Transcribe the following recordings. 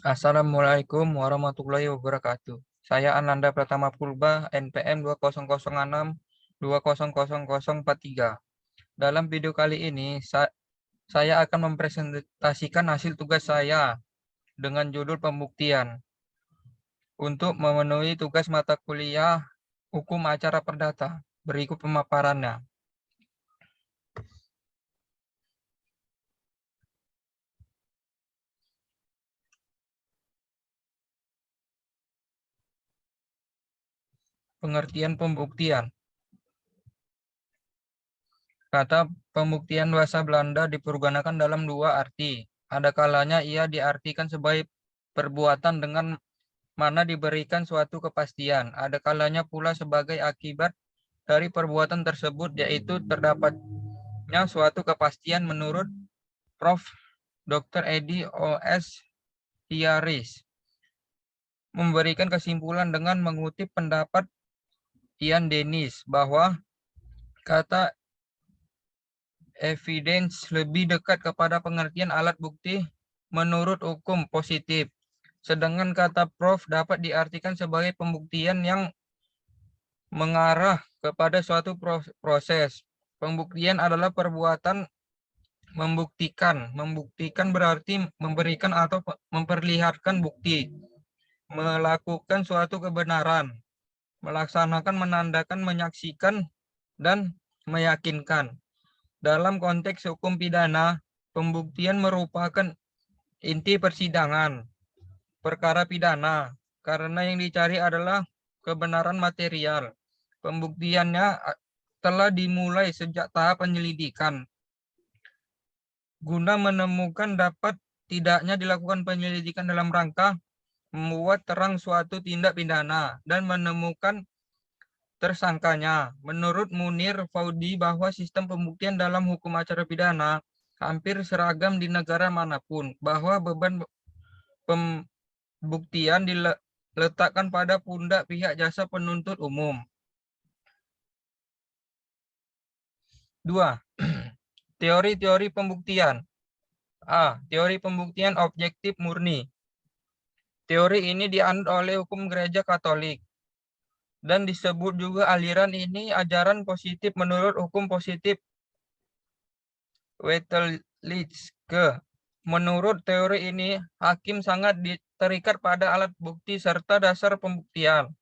Assalamualaikum warahmatullahi wabarakatuh. Saya Ananda Pratama Purba, NPM 2006 200043. Dalam video kali ini, saya akan mempresentasikan hasil tugas saya dengan judul pembuktian untuk memenuhi tugas mata kuliah Hukum Acara Perdata. Berikut pemaparannya. Pengertian pembuktian. Kata pembuktian bahasa Belanda dipergunakan dalam dua arti. Ada kalanya ia diartikan sebagai perbuatan dengan mana diberikan suatu kepastian. Ada kalanya pula sebagai akibat dari perbuatan tersebut, yaitu terdapatnya suatu kepastian menurut Prof. Dr. Edi O.S. Hiaris. Memberikan kesimpulan dengan mengutip pendapat Ian Dennis bahwa kata evidence lebih dekat kepada pengertian alat bukti menurut hukum positif. Sedangkan kata Prof dapat diartikan sebagai pembuktian yang mengarah kepada suatu proses. Pembuktian adalah perbuatan membuktikan. Membuktikan berarti memberikan atau memperlihatkan bukti. Melakukan suatu kebenaran. Melaksanakan, menandakan, menyaksikan, dan meyakinkan. Dalam konteks hukum pidana, pembuktian merupakan inti persidangan perkara pidana karena yang dicari adalah kebenaran material. Pembuktiannya telah dimulai sejak tahap penyelidikan. Guna menemukan dapat tidaknya dilakukan penyelidikan dalam rangka membuat terang suatu tindak pidana dan menemukan tersangkanya. Menurut Munir Faudi bahwa sistem pembuktian dalam hukum acara pidana hampir seragam di negara manapun, bahwa beban pembuktian diletakkan pada pundak pihak jasa penuntut umum. 2. Teori-teori pembuktian. A. Teori pembuktian objektif murni. Teori ini dianut oleh hukum Gereja Katolik dan disebut juga aliran ini ajaran positif menurut hukum positif Wetterlitzke. Menurut teori ini, hakim sangat terikat pada alat bukti serta dasar pembuktian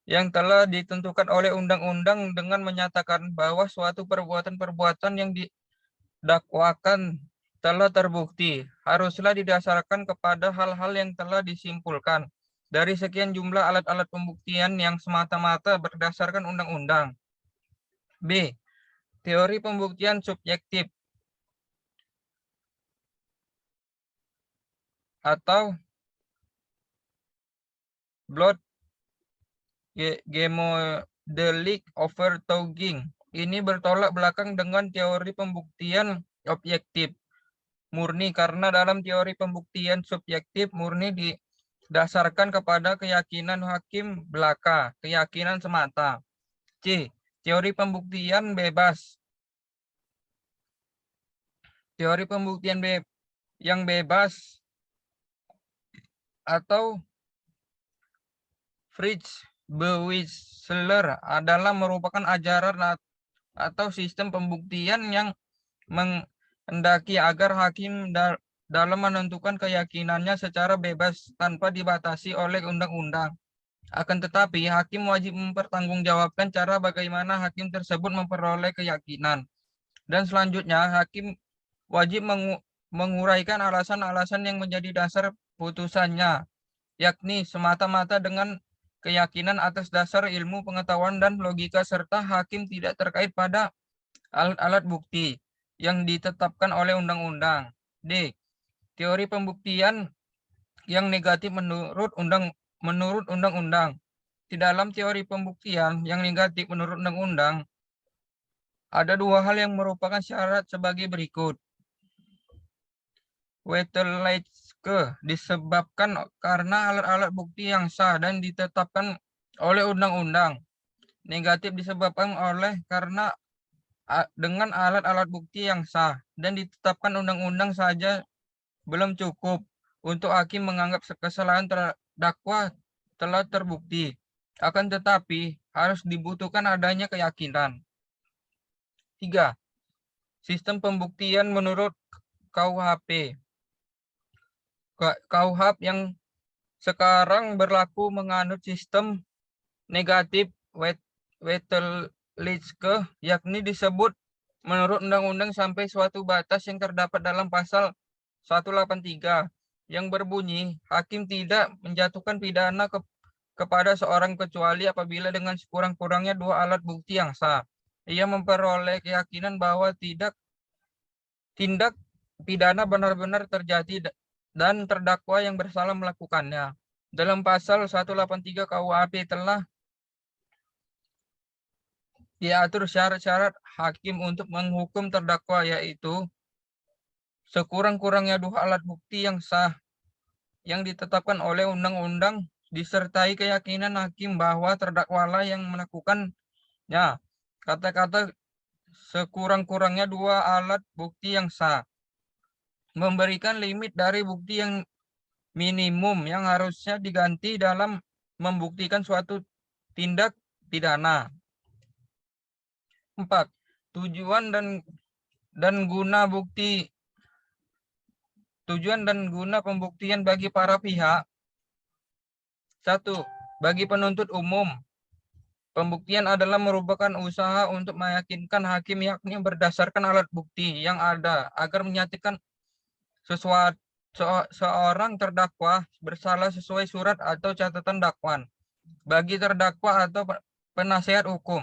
yang telah ditentukan oleh undang-undang dengan menyatakan bahwa suatu perbuatan-perbuatan yang didakwakan telah terbukti, haruslah didasarkan kepada hal-hal yang telah disimpulkan dari sekian jumlah alat-alat pembuktian yang semata-mata berdasarkan undang-undang. B. Teori pembuktian subjektif atau blood gemodelic overtugging. Ini bertolak belakang dengan teori pembuktian objektif murni karena dalam teori pembuktian subjektif murni didasarkan kepada keyakinan hakim belaka, keyakinan semata. C. Teori pembuktian bebas. Teori pembuktian yang bebas atau Fritz Bewisler adalah merupakan ajaran atau sistem pembuktian yang menghendaki agar hakim dalam menentukan keyakinannya secara bebas tanpa dibatasi oleh undang-undang. Akan tetapi, hakim wajib mempertanggungjawabkan cara bagaimana hakim tersebut memperoleh keyakinan. Dan selanjutnya, hakim wajib menguraikan alasan-alasan yang menjadi dasar putusannya, yakni semata-mata dengan keyakinan atas dasar ilmu pengetahuan dan logika, serta hakim tidak terkait pada alat-alat bukti yang ditetapkan oleh undang-undang. D. Teori pembuktian yang negatif menurut undang-undang. Di dalam teori pembuktian yang negatif menurut undang-undang, ada dua hal yang merupakan syarat sebagai berikut. Wetterlitzke disebabkan karena alat-alat bukti yang sah dan ditetapkan oleh undang-undang. Negatif disebabkan oleh karena dengan alat-alat bukti yang sah dan ditetapkan undang-undang saja belum cukup untuk hakim menganggap kesalahan terdakwa telah terbukti. Akan tetapi harus dibutuhkan adanya keyakinan. 3. Sistem pembuktian menurut KUHP. KUHP yang sekarang berlaku menganut sistem negatif Wetterlitzke, yakni disebut menurut undang-undang sampai suatu batas yang terdapat dalam pasal 183 yang berbunyi hakim tidak menjatuhkan pidana kepada seorang kecuali apabila dengan sekurang-kurangnya 2 alat bukti yang sah. Ia memperoleh keyakinan bahwa tindak pidana benar-benar terjadi dan terdakwa yang bersalah melakukannya. Dalam pasal 183 KUHP telah diatur syarat-syarat hakim untuk menghukum terdakwa, yaitu sekurang-kurangnya 2 alat bukti yang sah yang ditetapkan oleh undang-undang disertai keyakinan hakim bahwa terdakwalah yang melakukannya. Kata-kata sekurang-kurangnya 2 alat bukti yang sah memberikan limit dari bukti yang minimum yang harusnya diganti dalam membuktikan suatu tindak pidana. 4. Tujuan dan guna pembuktian bagi para pihak. 1. Bagi penuntut umum, pembuktian adalah merupakan usaha untuk meyakinkan hakim yakni berdasarkan alat bukti yang ada agar menyatakan seorang terdakwa bersalah sesuai surat atau catatan dakwaan. Bagi terdakwa atau penasihat hukum,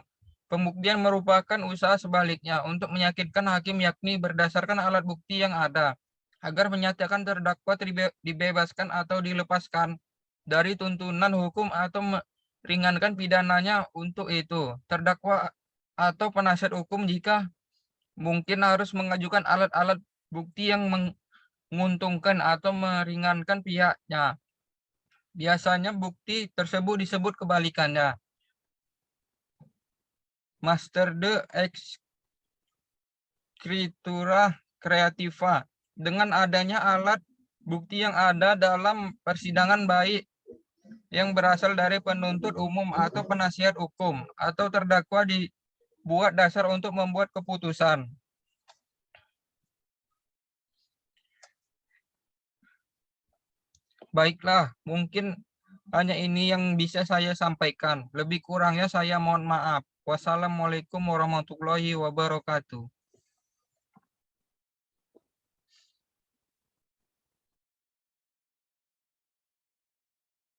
pembuktian merupakan usaha sebaliknya untuk meyakinkan hakim yakni berdasarkan alat bukti yang ada agar menyatakan terdakwa dibebaskan atau dilepaskan dari tuntunan hukum atau meringankan pidananya. Untuk itu, terdakwa atau penasihat hukum jika mungkin harus mengajukan alat-alat bukti yang menguntungkan atau meringankan pihaknya. Biasanya bukti tersebut disebut kebalikannya. Master de Scriptura Creativa. Dengan adanya alat bukti yang ada dalam persidangan, baik yang berasal dari penuntut umum atau penasihat hukum atau terdakwa, dibuat dasar untuk membuat keputusan. Baiklah, mungkin hanya ini yang bisa saya sampaikan. Lebih kurangnya saya mohon maaf. Wassalamualaikum warahmatullahi wabarakatuh.